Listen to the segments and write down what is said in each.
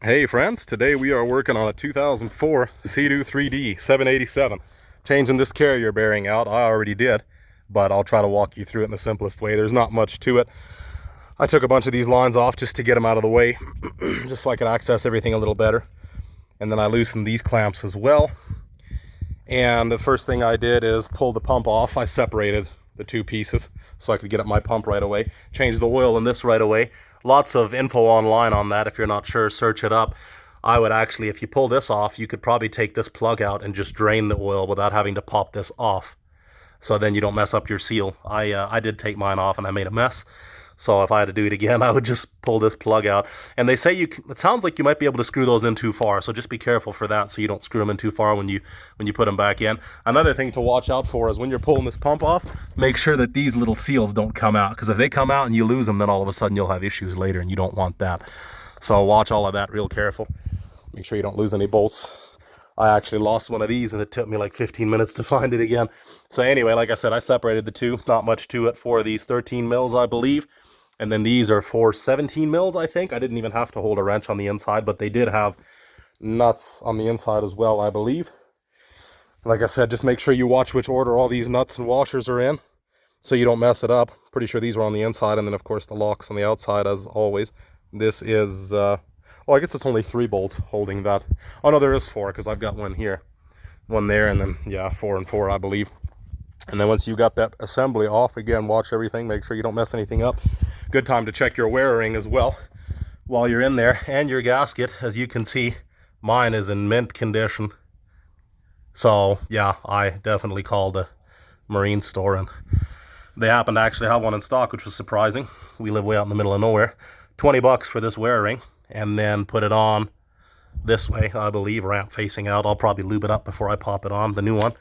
Hey friends, today we are working on a 2004 Seadoo 3D 787. Changing this carrier bearing out, I already did, but I'll try to walk you through it in the simplest way. There's not much to it. I took a bunch of these lines off just to get them out of the way, just so I could access everything a little better. And then I loosened these clamps as well. And the first thing I did is pull the pump off. I separated the two pieces so I could get at my pump right away. Changed the oil in this right away. Lots of info online on that. If you're not sure, search it up. I would actually, if you pull this off, you could probably take this plug out and just drain the oil without having to pop this off. So then you don't mess up your seal. I did take mine off and I made a mess. So if I had to do it again, I would just pull this plug out. And they say it sounds like you might be able to screw those in too far. So just be careful for that so you don't screw them in too far when you put them back in. Another thing to watch out for is when you're pulling this pump off, make sure that these little seals don't come out. Because if they come out and you lose them, then all of a sudden you'll have issues later and you don't want that. So watch all of that real careful. Make sure you don't lose any bolts. I actually lost one of these and it took me like 15 minutes to find it again. So anyway, like I said, I separated the two. Not much to it. For these 13 mils, I believe. And then these are for 17 mils, I think. I didn't even have to hold a wrench on the inside, but they did have nuts on the inside as well, I believe. Like I said, just make sure you watch which order all these nuts and washers are in so you don't mess it up. Pretty sure these were on the inside, and then of course the locks on the outside as always. This is, well, I guess it's only 3 bolts holding that. Oh no, there is 4 because I've got one here, one there, and then, yeah, 4 and 4, I believe. And then once you got that assembly off, again, watch everything, make sure you don't mess anything up. Good time to check your wear ring as well while you're in there, and your gasket. As you can see, mine is in mint condition. So yeah, I definitely called the marine store and they happen to actually have one in stock, which was surprising. We live way out in the middle of nowhere. 20 bucks for this wear ring, and then put it on this way, I believe, ramp facing out. I'll probably lube it up before I pop it on, the new one.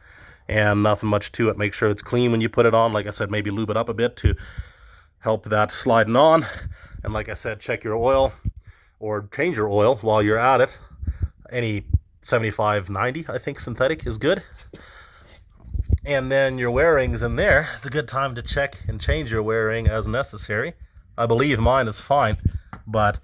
And nothing much to it. Make sure it's clean when you put it on. Like I said, maybe lube it up a bit to help that sliding on. And like I said, check your oil or change your oil while you're at it. Any 75-90, I think synthetic is good. And then your wear ring's in there. It's a good time to check and change your wear ring as necessary. I believe mine is fine, but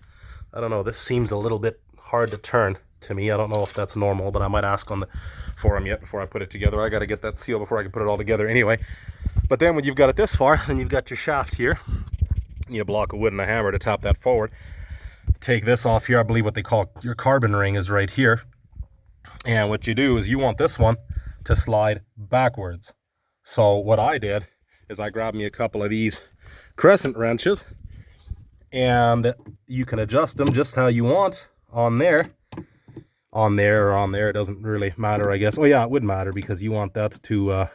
I don't know, this seems a little bit hard to turn to me. I don't know if that's normal, but I might ask on the forum yet before I put it together. I got to get that seal before I can put it all together anyway. But then when you've got it this far, then you've got your shaft here. You need a block of wood and a hammer to tap that forward. Take this off here. I believe what they call your carbon ring is right here. And what you do is you want this one to slide backwards. So what I did is I grabbed me a couple of these Crescent wrenches, and you can adjust them just how you want on there. On there or on there, it doesn't really matter, I guess. Oh yeah, it would matter because you want that to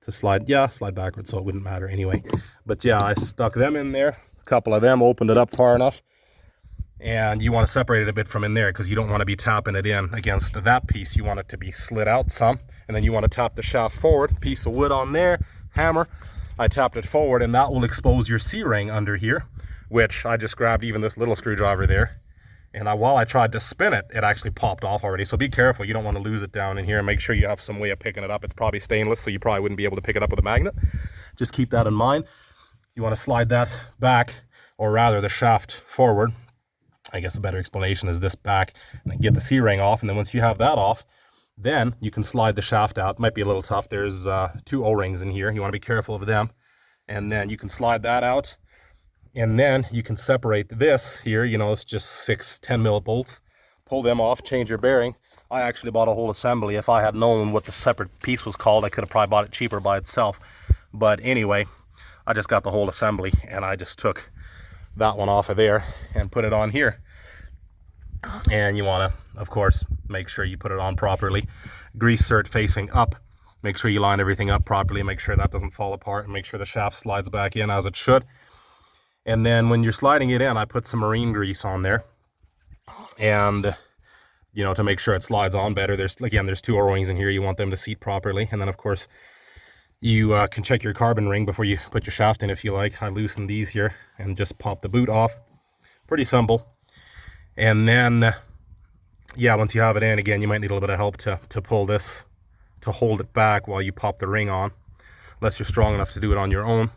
slide, yeah, slide backwards, so it wouldn't matter anyway. But yeah, I stuck them in there, a couple of them, opened it up far enough, and you want to separate it a bit from in there because you don't want to be tapping it in against that piece. You want it to be slid out some, and then you want to tap the shaft forward, piece of wood on there, hammer. I tapped it forward, and that will expose your C-ring under here, which I just grabbed even this little screwdriver there. And while I tried to spin it, it actually popped off already. So be careful. You don't want to lose it down in here. Make sure you have some way of picking it up. It's probably stainless, so you probably wouldn't be able to pick it up with a magnet. Just keep that in mind. You want to slide that back, or rather the shaft forward. I guess a better explanation is this back, and then get the C-ring off. And then once you have that off, then you can slide the shaft out. It might be a little tough. There's 2 O-rings in here. You want to be careful of them. And then you can slide that out. And then you can separate this here, you know, it's just 6-10 mil bolts. Pull them off, change your bearing. I actually bought a whole assembly. If I had known what the separate piece was called, I could have probably bought it cheaper by itself. But anyway, I just got the whole assembly, and I just took that one off of there and put it on here. And you want to, of course, make sure you put it on properly. Grease cert facing up. Make sure you line everything up properly. Make sure that doesn't fall apart, and make sure the shaft slides back in as it should. And then when you're sliding it in, I put some marine grease on there, and you know, to make sure it slides on better. There's 2 O-rings in here. You want them to seat properly. And then of course you can check your carbon ring before you put your shaft in if you like. I loosened these here and just pop the boot off. Pretty simple. And then yeah, once you have it in, again, you might need a little bit of help to pull this, to hold it back while you pop the ring on, unless you're strong enough to do it on your own.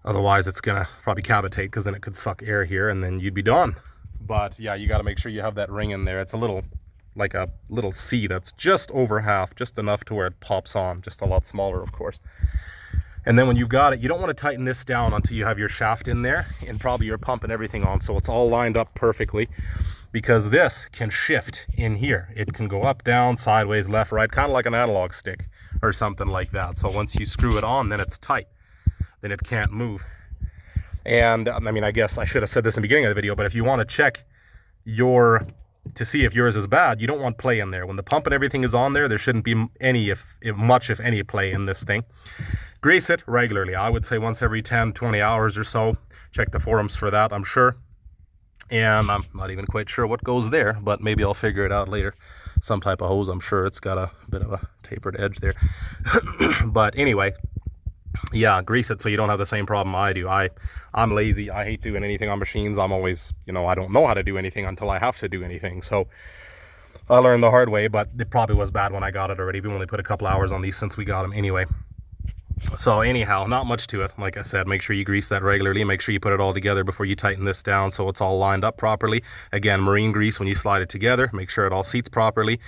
Otherwise, it's gonna probably cavitate because then it could suck air here and then you'd be done. But yeah, you got to make sure you have that ring in there. It's a little, like a little C that's just over half, just enough to where it pops on, just a lot smaller, of course. And then when you've got it, you don't want to tighten this down until you have your shaft in there and probably your pump and everything on, so it's all lined up perfectly, because this can shift in here. It can go up, down, sideways, left, right, kind of like an analog stick or something like that. So once you screw it on, then it's tight. Then it can't move. And I mean, I guess I should have said this in the beginning of the video, but if you want to check to see if yours is bad, you don't want play in there. When the pump and everything is on there, there shouldn't be any, if much, if any play in this thing. Grease it regularly. I would say once every 10, 20 hours or so. Check the forums for that, I'm sure. And I'm not even quite sure what goes there, but maybe I'll figure it out later. Some type of hose, I'm sure it's got a bit of a tapered edge there. But anyway, yeah, grease it so you don't have the same problem I do. I'm lazy. I hate doing anything on machines. I'm always, you know, I don't know how to do anything until I have to do anything. So I learned the hard way, but it probably was bad when I got it already. We've only put a couple hours on these since we got them anyway. So anyhow, not much to it. Like I said, make sure you grease that regularly. Make sure you put it all together before you tighten this down so it's all lined up properly. Again, marine grease when you slide it together. Make sure it all seats properly.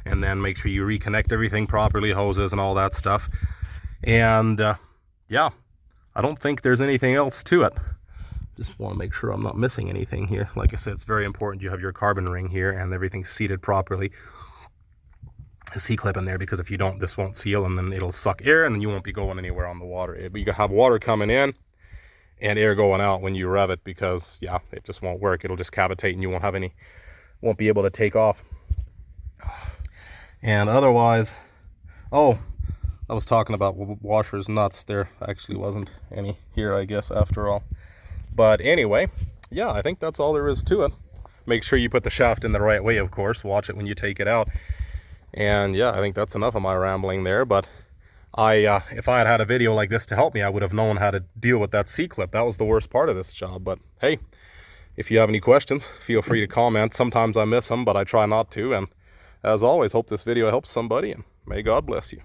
And then make sure you reconnect everything properly, hoses and all that stuff. And yeah, I don't think there's anything else to it. Just want to make sure I'm not missing anything here. Like I said, it's very important you have your carbon ring here and everything's seated properly. A C-clip in there, because if you don't, this won't seal and then it'll suck air and then you won't be going anywhere on the water. You can have water coming in and air going out when you rev it, because yeah, it just won't work. It'll just cavitate and you won't be able to take off. And otherwise, oh, I was talking about washers, nuts. There actually wasn't any here, I guess, after all. But anyway, yeah, I think that's all there is to it. Make sure you put the shaft in the right way, of course. Watch it when you take it out. And yeah, I think that's enough of my rambling there. But if I had had a video like this to help me, I would have known how to deal with that C-clip. That was the worst part of this job. But hey, if you have any questions, feel free to comment. Sometimes I miss them, but I try not to. And as always, hope this video helps somebody, and may God bless you.